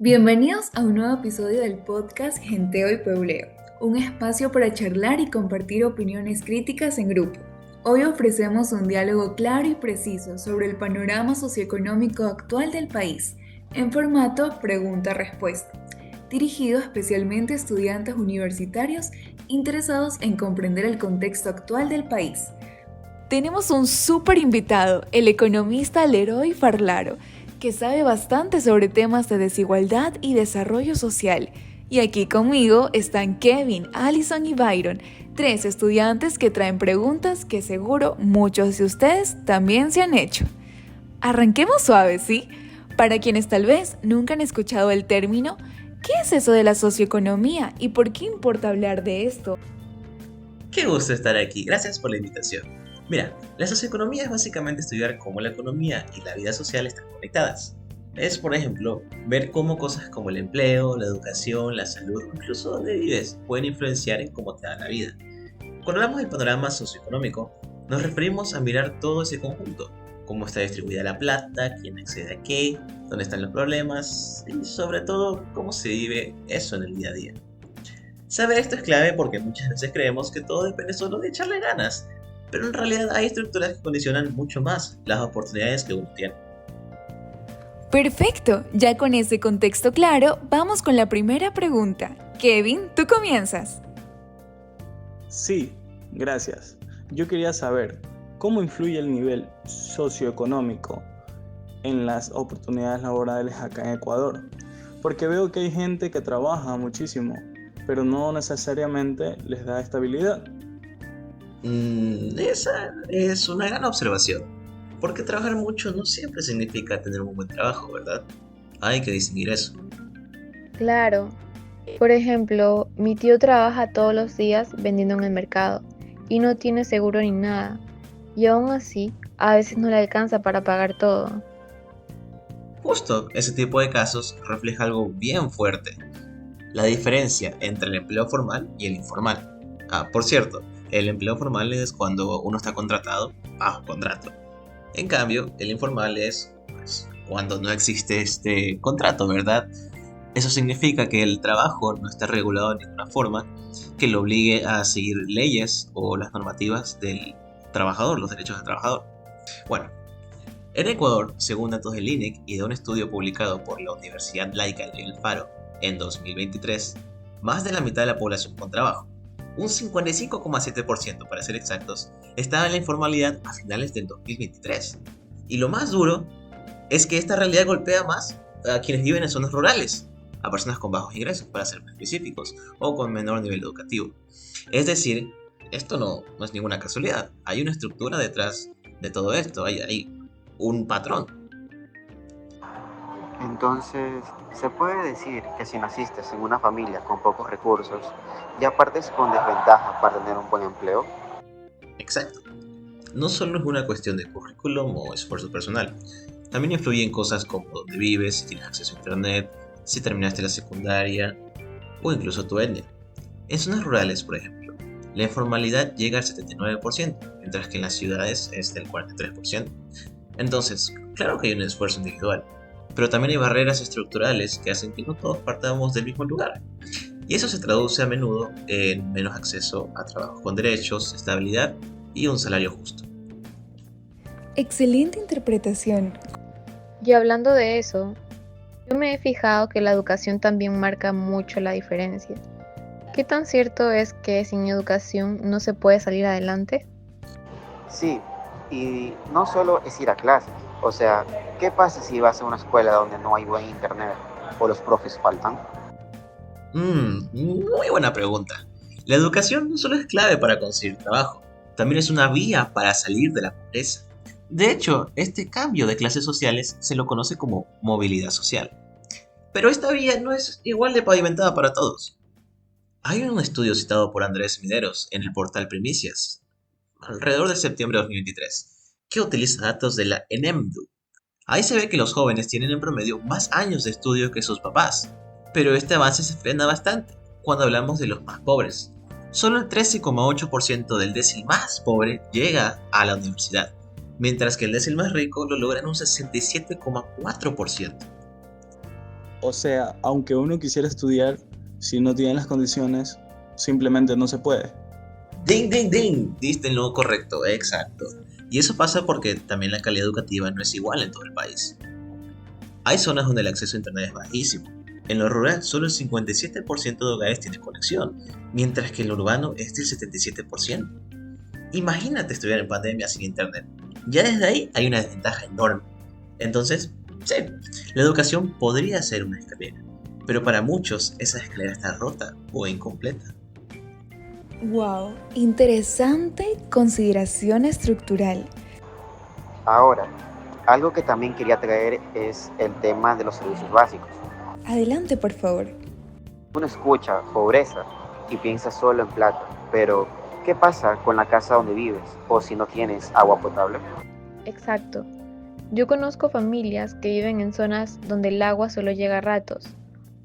Bienvenidos a un nuevo episodio del podcast Genteo y Puebleo, un espacio para charlar y compartir opiniones críticas en grupo. Hoy ofrecemos un diálogo claro y preciso sobre el panorama socioeconómico actual del país, en formato pregunta-respuesta, dirigido especialmente a estudiantes universitarios interesados en comprender el contexto actual del país. Tenemos un súper invitado, el economista Leroy Farlaro, que sabe bastante sobre temas de desigualdad y desarrollo social. Y aquí conmigo están Kevin, Allison y Byron, tres estudiantes que traen preguntas que seguro muchos de ustedes también se han hecho. Arranquemos suave, ¿sí? Para quienes tal vez nunca han escuchado el término, ¿qué es eso de la socioeconomía y por qué importa hablar de esto? Qué gusto estar aquí, gracias por la invitación. Mira, la socioeconomía es básicamente estudiar cómo la economía y la vida social están conectadas. Es, por ejemplo, ver cómo cosas como el empleo, la educación, la salud o incluso dónde vives pueden influenciar en cómo te da la vida. Cuando hablamos del panorama socioeconómico, nos referimos a mirar todo ese conjunto, cómo está distribuida la plata, quién accede a qué, dónde están los problemas y sobre todo cómo se vive eso en el día a día. Saber esto es clave porque muchas veces creemos que todo depende solo de echarle ganas, pero en realidad hay estructuras que condicionan mucho más las oportunidades que uno tiene. Perfecto, ya con ese contexto claro, vamos con la primera pregunta. Kevin, tú comienzas. Sí, gracias. Yo quería saber cómo influye el nivel socioeconómico en las oportunidades laborales acá en Ecuador. Porque veo que hay gente que trabaja muchísimo, pero no necesariamente les da estabilidad. Esa es una gran observación, porque trabajar mucho no siempre significa tener un buen trabajo, ¿verdad? Hay que distinguir eso. Claro, por ejemplo, mi tío trabaja todos los días vendiendo en el mercado y no tiene seguro ni nada. Y aún así, a veces no le alcanza para pagar todo. Justo ese tipo de casos refleja algo bien fuerte, la diferencia entre el empleo formal y el informal. Por cierto, el empleo formal es cuando uno está contratado bajo contrato. En cambio, el informal es pues, cuando no existe este contrato, ¿verdad? Eso significa que el trabajo no está regulado de ninguna forma que lo obligue a seguir leyes o las normativas del trabajador, los derechos del trabajador. Bueno, en Ecuador, según datos del INEC y de un estudio publicado por la Universidad Laica del Faro en 2023, más de la mitad de la población con trabajo, un 55,7% para ser exactos, estaba en la informalidad a finales del 2023. Y lo más duro es que esta realidad golpea más a quienes viven en zonas rurales, a personas con bajos ingresos, para ser más específicos, o con menor nivel educativo. Es decir, esto no es ninguna casualidad, hay una estructura detrás de todo esto, hay un patrón. Entonces, se puede decir que si naciste en una familia con pocos recursos, ya partes con desventaja para tener un buen empleo. Exacto. No solo es una cuestión de currículum o esfuerzo personal, también influyen cosas como dónde vives, si tienes acceso a internet, si terminaste la secundaria o incluso tu etnia. En zonas rurales, por ejemplo, la informalidad llega al 79%, mientras que en las ciudades es del 43%. Entonces, claro que hay un esfuerzo individual, pero también hay barreras estructurales que hacen que no todos partamos del mismo lugar. Y eso se traduce a menudo en menos acceso a trabajo con derechos, estabilidad y un salario justo. Excelente interpretación. Y hablando de eso, yo me he fijado que la educación también marca mucho la diferencia. ¿Qué tan cierto es que sin educación no se puede salir adelante? Sí, y no solo es ir a clases, o sea, ¿qué pasa si vas a una escuela donde no hay buen internet o los profes faltan? Muy buena pregunta. La educación no solo es clave para conseguir trabajo, también es una vía para salir de la pobreza. De hecho, este cambio de clases sociales se lo conoce como movilidad social. Pero esta vía no es igual de pavimentada para todos. Hay un estudio citado por Andrés Mineros en el portal Primicias, alrededor de septiembre de 2023, que utiliza datos de la ENEMDU. Ahí se ve que los jóvenes tienen en promedio más años de estudio que sus papás, pero este avance se frena bastante cuando hablamos de los más pobres. Solo el 13,8% del décil más pobre llega a la universidad, mientras que el décil más rico lo logra en un 67,4%. O sea, aunque uno quisiera estudiar, si no tiene las condiciones, simplemente no se puede. Ding, ding, ding, diste en lo correcto, exacto. Y eso pasa porque también la calidad educativa no es igual en todo el país. Hay zonas donde el acceso a internet es bajísimo. En lo rural, solo el 57% de hogares tiene conexión, mientras que en lo urbano es del 77%. Imagínate estudiar en pandemia sin internet. Ya desde ahí hay una desventaja enorme. Entonces, sí, la educación podría ser una escalera, pero para muchos esa escalera está rota o incompleta. Wow, interesante consideración estructural. Ahora, algo que también quería traer es el tema de los servicios básicos. Adelante, por favor. Uno escucha pobreza y piensa solo en plata, pero ¿qué pasa con la casa donde vives o si no tienes agua potable? Exacto. Yo conozco familias que viven en zonas donde el agua solo llega a ratos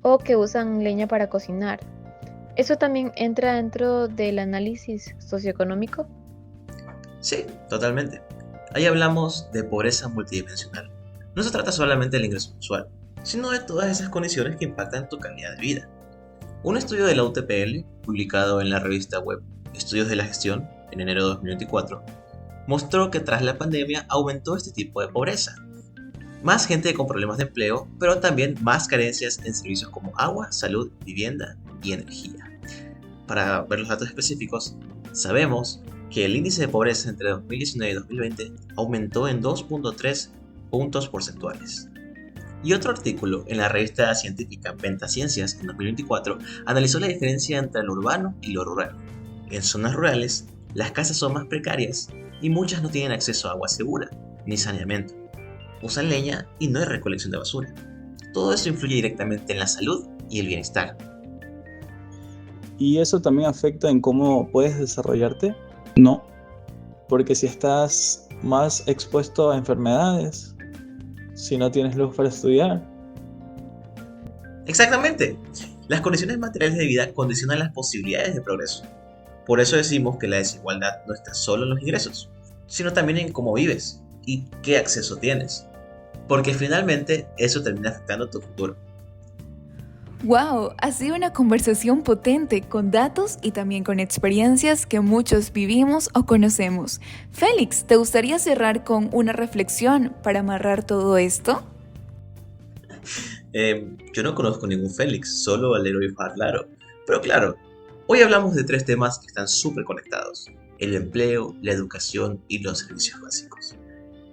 o que usan leña para cocinar. ¿Eso también entra dentro del análisis socioeconómico? Sí, totalmente. Ahí hablamos de pobreza multidimensional. No se trata solamente del ingreso mensual, sino de todas esas condiciones que impactan tu calidad de vida. Un estudio de la UTPL, publicado en la revista web Estudios de la Gestión, en enero de 2024, mostró que tras la pandemia aumentó este tipo de pobreza. Más gente con problemas de empleo, pero también más carencias en servicios como agua, salud, vivienda y energía. Para ver los datos específicos, sabemos que el índice de pobreza entre 2019 y 2020 aumentó en 2.3 puntos porcentuales. Y otro artículo en la revista científica Pentaciencias en 2024 analizó la diferencia entre lo urbano y lo rural. En zonas rurales, las casas son más precarias y muchas no tienen acceso a agua segura ni saneamiento. Usan leña y no hay recolección de basura. Todo eso influye directamente en la salud y el bienestar. ¿Y eso también afecta en cómo puedes desarrollarte? No, porque si estás más expuesto a enfermedades, si no tienes luz para estudiar. Exactamente. Las condiciones materiales de vida condicionan las posibilidades de progreso. Por eso decimos que la desigualdad no está solo en los ingresos, sino también en cómo vives y qué acceso tienes. Porque finalmente eso termina afectando tu futuro. Wow, ha sido una conversación potente con datos y también con experiencias que muchos vivimos o conocemos. Félix, ¿te gustaría cerrar con una reflexión para amarrar todo esto? Yo no conozco ningún Félix, solo al héroe Farlaro. Pero claro, hoy hablamos de 3 temas que están súper conectados: el empleo, la educación y los servicios básicos.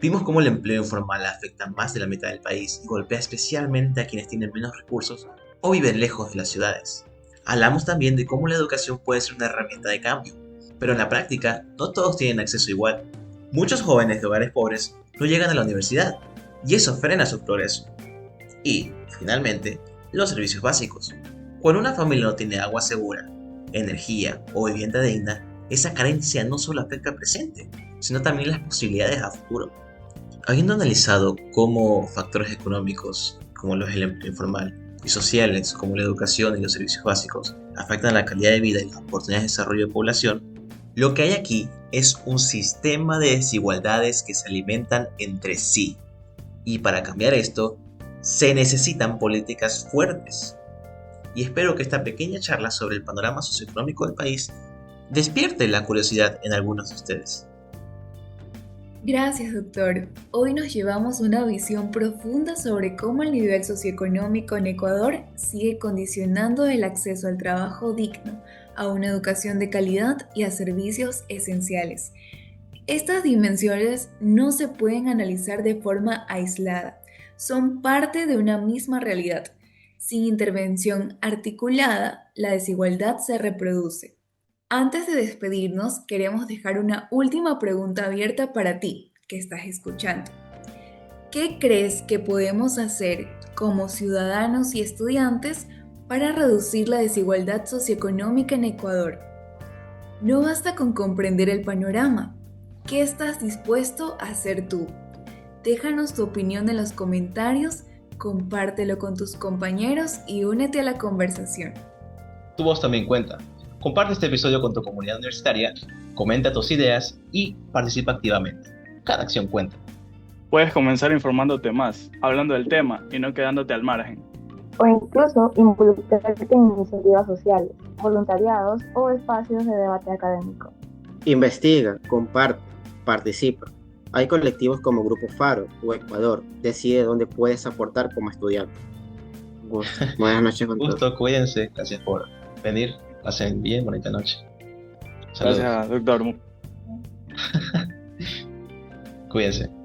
Vimos cómo el empleo informal afecta a más de la mitad del país y golpea especialmente a quienes tienen menos recursos o viven lejos de las ciudades. Hablamos también de cómo la educación puede ser una herramienta de cambio, pero en la práctica no todos tienen acceso igual. Muchos jóvenes de hogares pobres no llegan a la universidad y eso frena su progreso. Y, finalmente, los servicios básicos. Cuando una familia no tiene agua segura, energía o vivienda digna, esa carencia no solo afecta al presente, sino también las posibilidades a futuro. Habiendo analizado cómo factores económicos, como los del empleo informal, y sociales, como la educación y los servicios básicos, afectan la calidad de vida y las oportunidades de desarrollo de población, lo que hay aquí es un sistema de desigualdades que se alimentan entre sí. Y para cambiar esto, se necesitan políticas fuertes. Y espero que esta pequeña charla sobre el panorama socioeconómico del país despierte la curiosidad en algunos de ustedes. Gracias, doctor. Hoy nos llevamos una visión profunda sobre cómo el nivel socioeconómico en Ecuador sigue condicionando el acceso al trabajo digno, a una educación de calidad y a servicios esenciales. Estas dimensiones no se pueden analizar de forma aislada, son parte de una misma realidad. Sin intervención articulada, la desigualdad se reproduce. Antes de despedirnos, queremos dejar una última pregunta abierta para ti, que estás escuchando. ¿Qué crees que podemos hacer como ciudadanos y estudiantes para reducir la desigualdad socioeconómica en Ecuador? No basta con comprender el panorama. ¿Qué estás dispuesto a hacer tú? Déjanos tu opinión en los comentarios, compártelo con tus compañeros y únete a la conversación. Tu voz también cuenta. Comparte este episodio con tu comunidad universitaria, comenta tus ideas y participa activamente. Cada acción cuenta. Puedes comenzar informándote más, hablando del tema y no quedándote al margen. o incluso involucrarte en iniciativas sociales, voluntariados o espacios de debate académico. Investiga, comparte, participa. Hay colectivos como Grupo Faro o Ecuador. Decide dónde puedes aportar como estudiante. Gusto. Buenas noches con todos. Gusto, cuídense. Gracias por venir. Pasen bien, bonita noche. Saludos. Gracias, doctor. Cuídense.